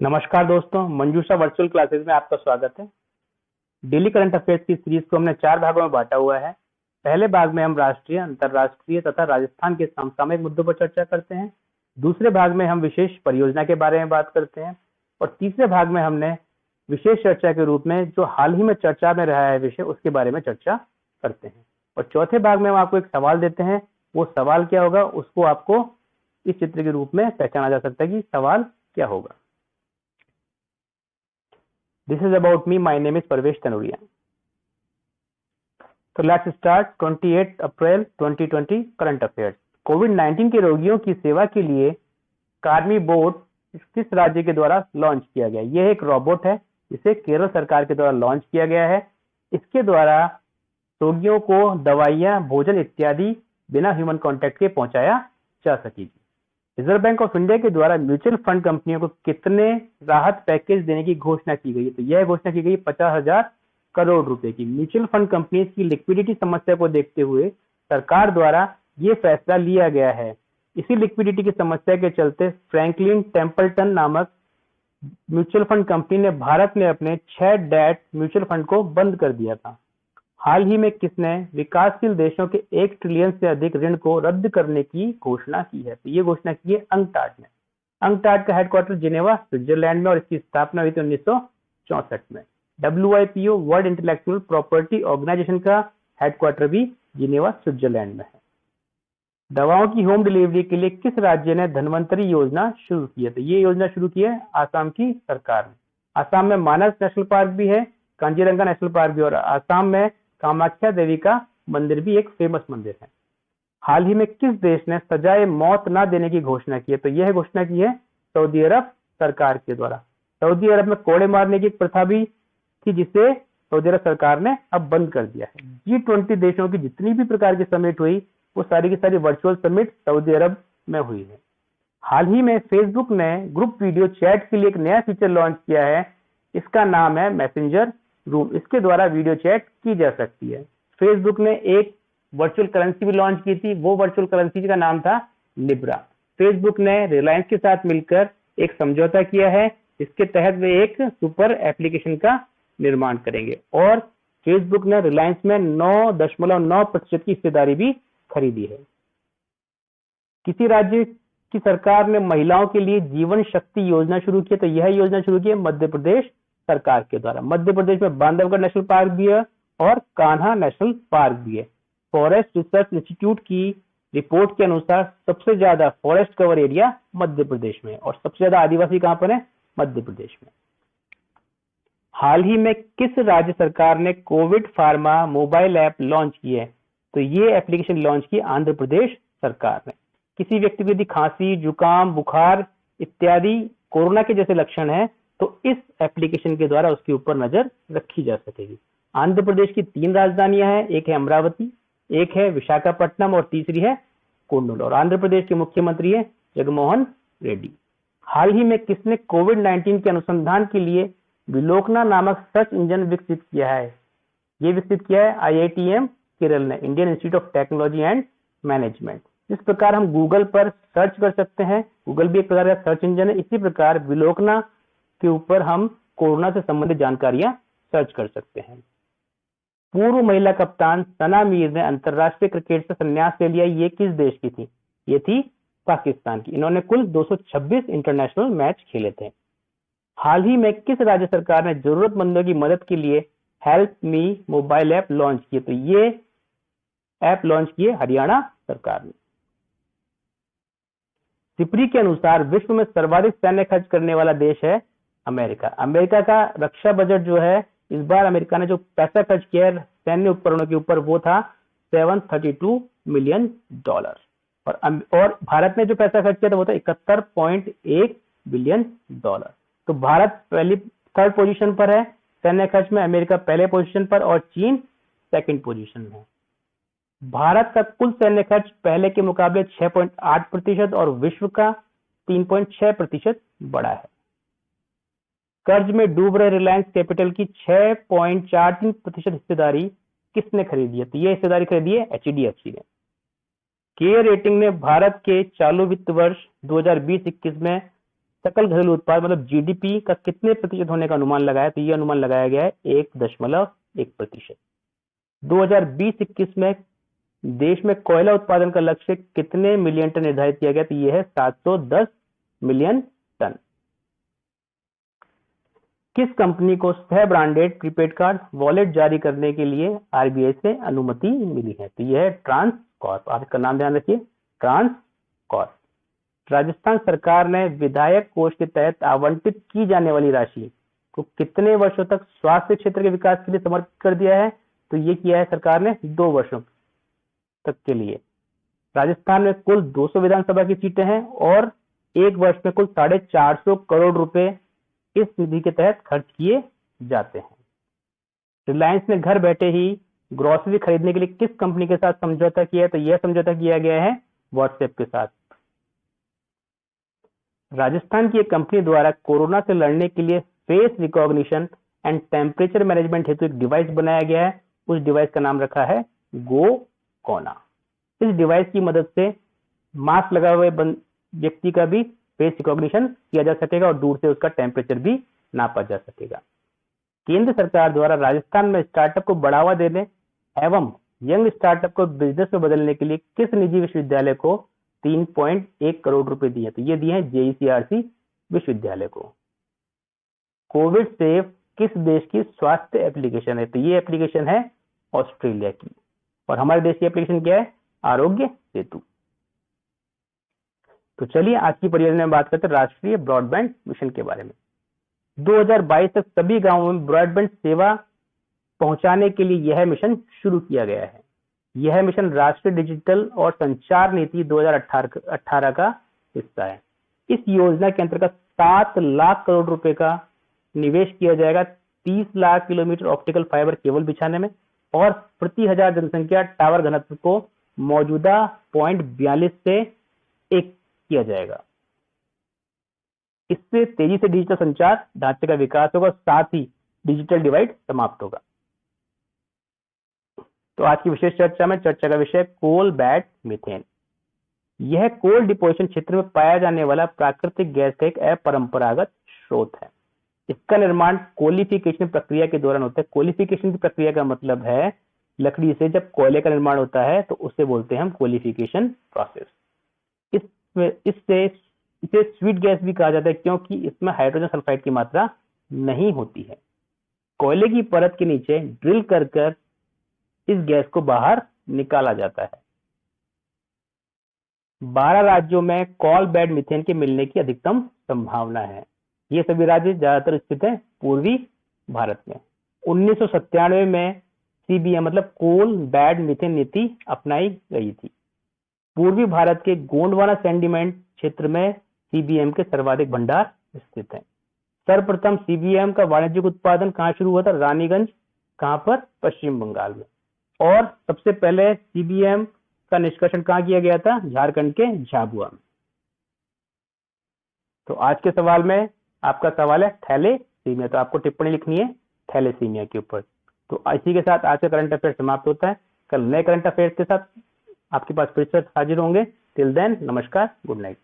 नमस्कार दोस्तों, मंजूषा virtual classes में आपका स्वागत है। डेली करंट अफेयर्स की सीरीज को हमने 4 भागों में बांटा हुआ है। पहले भाग में हम राष्ट्रीय, अंतर्राष्ट्रीय तथा राजस्थान के समसामयिक मुद्दों पर चर्चा करते हैं। दूसरे भाग में हम विशेष परियोजना के बारे में बात करते हैं और तीसरे भाग में हमने विशेष चर्चा के रूप में जो हाल ही में चर्चा में रहा है विषय, उसके बारे में चर्चा करते हैं। और चौथे भाग में हम आपको एक सवाल देते हैं। वो सवाल क्या होगा, उसको आपको इस चित्र के रूप में पहचाना जा सकता है कि सवाल क्या होगा। This is about me. My name is Parvesh Tanuria. So let's start 28 अप्रैल 2020 करंट अफेयर्स। कोविड-19 के रोगियों की सेवा के लिए कार्मी बोट किस राज्य के द्वारा लॉन्च किया गया? यह एक रोबोट है, इसे केरल सरकार के द्वारा लॉन्च किया गया है। इसके द्वारा रोगियों को दवाइयां, भोजन इत्यादि बिना ह्यूमन कांटेक्ट के पहुंचाया जा सकेगी। रिजर्व बैंक ऑफ इंडिया के द्वारा म्यूचुअल फंड कंपनियों को कितने राहत पैकेज देने की घोषणा की गई है? तो यह घोषणा की गई 50,000 करोड़ रुपए की। म्यूचुअल फंड कंपनीज की लिक्विडिटी समस्या को देखते हुए सरकार द्वारा यह फैसला लिया गया है। इसी लिक्विडिटी की समस्या के चलते फ्रैंकलिन टेम्पल्टन नामक म्यूचुअल फंड कंपनी ने भारत में अपने 6 डेट म्यूचुअल फंड को बंद कर दिया था। हाल ही में किसने विकासशील देशों के 1 ट्रिलियन से अधिक ऋण को रद्द करने की घोषणा की है? तो ये घोषणा की है अंकटाड ने। अंकटाड का हेडक्वार्टर जिनेवा, स्विट्जरलैंड में, और इसकी स्थापना हुई थी 1964 में। WIPO world intellectual property organisation का हेडक्वार्टर भी जिनेवा, स्विट्जरलैंड में है। दवाओं की होम डिलीवरी के लिए किस राज्य ने धन्वंतरी योजना शुरू की है? तो ये योजना शुरू की है आसाम की सरकार ने। आसाम में मानस नेशनल पार्क भी है, कांजीरंगा नेशनल पार्क भी, और आसाम में कामाख्या देवी का मंदिर भी एक फेमस मंदिर है। हाल ही में किस देश ने सजाए मौत न देने की घोषणा की है? तो यह घोषणा की है सऊदी अरब सरकार के द्वारा। सऊदी अरब में कोड़े मारने की प्रथा भी थी, जिसे सऊदी अरब सरकार ने अब बंद कर दिया है। G20 देशों की जितनी भी प्रकार की समिट हुई, वो सारी की सारी वर्चुअल समिट सऊदी अरब में हुई है। हाल ही में फेसबुक ने ग्रुप वीडियो चैट के लिए एक नया फीचर लॉन्च किया है। इसका नाम है मैसेंजर रूम। इसके द्वारा वीडियो चैट की जा सकती है। फेसबुक ने एक वर्चुअल करेंसी भी लॉन्च की थी। वो वर्चुअल करेंसी का नाम था लिब्रा। फेसबुक ने रिलायंस के साथ मिलकर एक समझौता किया है, इसके तहत वे एक सुपर एप्लीकेशन का निर्माण करेंगे। और फेसबुक ने रिलायंस में 9.9% की हिस्सेदारी भी खरीदी है। किसी राज्य की सरकार ने महिलाओं के लिए जीवन शक्ति योजना शुरू की है? तो यह योजना शुरू की है मध्य प्रदेश सरकार के द्वारा। मध्य प्रदेश में बांधवगढ़ नेशनल पार्क भी है और कान्हा नेशनल पार्क भी है। फॉरेस्ट रिसर्च इंस्टीट्यूट की रिपोर्ट के अनुसार सबसे ज्यादा forest cover area Madhya Pradesh में, और सबसे ज्यादा आदिवासी कहां पर है? मध्य प्रदेश में। हाल ही में किस राज्य सरकार ने Covid pharma mobile app launch की है? तो ये एप्लीकेशन लॉन्च की आंध्र प्रदेश सरकार ने। किसी व्यक्ति को यदि खांसी, जुकाम, बुखार इत्यादि कोरोना के जैसे लक्षण है, तो इस एप्लीकेशन के द्वारा उसके ऊपर नजर रखी जा सकेगी। आंध्र प्रदेश की 3 राजधानियां हैं, एक है अमरावती, एक है विशाखापट्टनम और तीसरी है कुर्नूल। और आंध्र प्रदेश के मुख्यमंत्री है जगनमोहन रेड्डी। हाल ही में किसने कोविड-19 के अनुसंधान के लिए विलोकना नामक सर्च इंजन विकसित किया है? ये विकसित किया है IITM केरल ने, Indian institute of technology and management. इस प्रकार हम गूगल पर सर्च कर सकते हैं, गूगल भी एक प्रकार का सर्च इंजन है। इसी प्रकार विलोकना के ऊपर हम कोरोना से संबंधित जानकारियां सर्च कर सकते हैं। पूर्व महिला कप्तान सना मीर ने अंतरराष्ट्रीय क्रिकेट से संन्यास ले लिया। ये किस देश की थी? ये थी पाकिस्तान की। इन्होंने कुल 226 इंटरनेशनल मैच खेले थे। हाल ही में किस राज्य सरकार ने जरूरतमंदों की मदद के लिए help me mobile app launch किए? तो ये ऐप लॉन्च किए हरियाणा सरकार ने। सिपरी के अनुसार विश्व में सर्वाधिक सैन्य खर्च करने वाला देश है अमेरिका। अमेरिका का रक्षा बजट जो है, इस बार अमेरिका ने जो पैसा खर्च किया है सैन्य उपकरणों के ऊपर, वो था $732 मिलियन। और भारत ने जो पैसा खर्च किया था वो था $71.1 बिलियन। तो भारत पहली 3rd पोजीशन पर है सैन्य खर्च में, अमेरिका पहले पोजीशन पर और चीन 2nd पोजीशन में। भारत का कुल सैन्य खर्च पहले के मुकाबले 6.8% और विश्व का 3.6% बढ़ा है। कर्ज में डूब रहे रिलायंस कैपिटल की 6.43% हिस्सेदारी किसने खरीदी है? तो यह हिस्सेदारी खरीदी है HDFC ने। केयर रेटिंग ने भारत के चालू वित्त वर्ष 2020-21 में सकल घरेलू उत्पाद मतलब जीडीपी का कितने प्रतिशत होने का अनुमान लगाया, तो ये अनुमान लगाया गया है 1.1%। 2020-21 में देश में कोयला उत्पादन का लक्ष्य कितने मिलियन टन निर्धारित किया गया, तो यह है 710 मिलियन टन। किस कंपनी को सह ब्रांडेड प्रीपेड कार्ड वॉलेट जारी करने के लिए आरबीआई से अनुमति मिली है, तो यह है ट्रांसकॉर्प। आप इसका नाम ध्यान रखिए, ट्रांसकॉर्प। राजस्थान सरकार ने विधायक कोष के तहत आवंटित की जाने वाली राशि को कितने वर्षों तक स्वास्थ्य क्षेत्र के विकास के लिए समर्पित कर दिया है, तो ये किया है सरकार ने 2 वर्षों तक के लिए। राजस्थान में कुल 200 विधानसभा की सीटें हैं और एक वर्ष में कुल 450 करोड़ रुपए इस निधि के तहत खर्च किए जाते हैं। रिलायंस ने घर बैठे ही ग्रोसरी खरीदने के लिए किस कंपनी के साथ समझौता किया है, तो यह समझौता किया गया है व्हाट्सएप के साथ। राजस्थान की एक कंपनी द्वारा कोरोना से लड़ने के लिए face recognition and temperature management हेतु एक डिवाइस बनाया गया है। उस डिवाइस का नाम रखा है गोकोना। इस डिवाइस की मदद से मास्क लगाए हुए व्यक्ति का भी फेस रिकॉग्निशन किया जा सकेगा और दूर से उसका टेम्परेचर भी नापा जा सकेगा। केंद्र सरकार द्वारा राजस्थान में स्टार्टअप को बढ़ावा देने एवं यंग स्टार्टअप को बिजनेस में बदलने के लिए किस निजी विश्वविद्यालय को 3.1 करोड़ रुपए दिए, तो ये दिए हैं जेईसीआरसी विश्वविद्यालय को। कोविड सेफ किस देश की स्वास्थ्य एप्लीकेशन है, तो ये एप्लीकेशन है ऑस्ट्रेलिया की। और हमारे देश की एप्लीकेशन क्या है, आरोग्य सेतु। तो चलिए आज की परियोजना में बात करते हैं राष्ट्रीय ब्रॉडबैंड मिशन के बारे में। 2022 तक सभी गांवों में ब्रॉडबैंड सेवा पहुंचाने के लिए यह मिशन शुरू किया गया है। यह मिशन राष्ट्रीय डिजिटल और संचार नीति 2018 का हिस्सा है। इस योजना के अंतर्गत 7 लाख करोड़ रुपए का निवेश किया जाएगा 30 lakh kilometre optical fibre cable बिछाने में और प्रति हजार जनसंख्या टावर घनत्व को मौजूदा 0.42 से 1 किया जाएगा। इससे तेजी से डिजिटल संचार ढांचे का विकास होगा, साथ ही डिजिटल डिवाइड समाप्त होगा। तो आज की विशेष चर्चा में चर्चा का विषय कोल बैड मीथेन। यह कोल डिपोजिशन क्षेत्र में पाया जाने वाला प्राकृतिक गैस का एक अपरंपरागत स्रोत है। इसका निर्माण कोलिफिकेशन प्रक्रिया के दौरान होता है। कोलिफिकेशन की प्रक्रिया का मतलब है लकड़ी से जब कोयले का निर्माण होता है तो उसे बोलते हैं हम कोलिफिकेशन प्रोसेस। इसे स्वीट गैस भी कहा जाता है क्योंकि इसमें हाइड्रोजन सल्फाइड की मात्रा नहीं होती है। कोयले की परत के नीचे ड्रिल कर इस गैस को बाहर निकाला जाता है। 12 राज्यों में कोल बेड मीथेन के मिलने की अधिकतम संभावना है। ये सभी राज्य ज्यादातर स्थित है पूर्वी भारत में। 1997 में सीबीएम मतलब कोल बेड मीथेन नीति अपनाई गई थी। पूर्वी भारत के गोंडवाना सेंडिमेंट क्षेत्र में सीबीएम के सर्वाधिक भंडार स्थित हैं। सर्वप्रथम सीबीएम का वाणिज्यिक उत्पादन कहाँ शुरू हुआ था, रानीगंज, कहां पर, पश्चिम बंगाल में। और सबसे पहले सीबीएम का निष्कर्षण कहां किया गया था, झारखंड के झाबुआ में। तो आज के सवाल में आपका सवाल है थैलेसीमिया, तो आपको टिप्पणी लिखनी है थैलेसीमिया के ऊपर। तो इसी के साथ आज का करंट अफेयर समाप्त होता है। कल नए करंट अफेयर के साथ आपके पास फिर से हाजिर होंगे। टिल देन नमस्कार, गुड नाइट।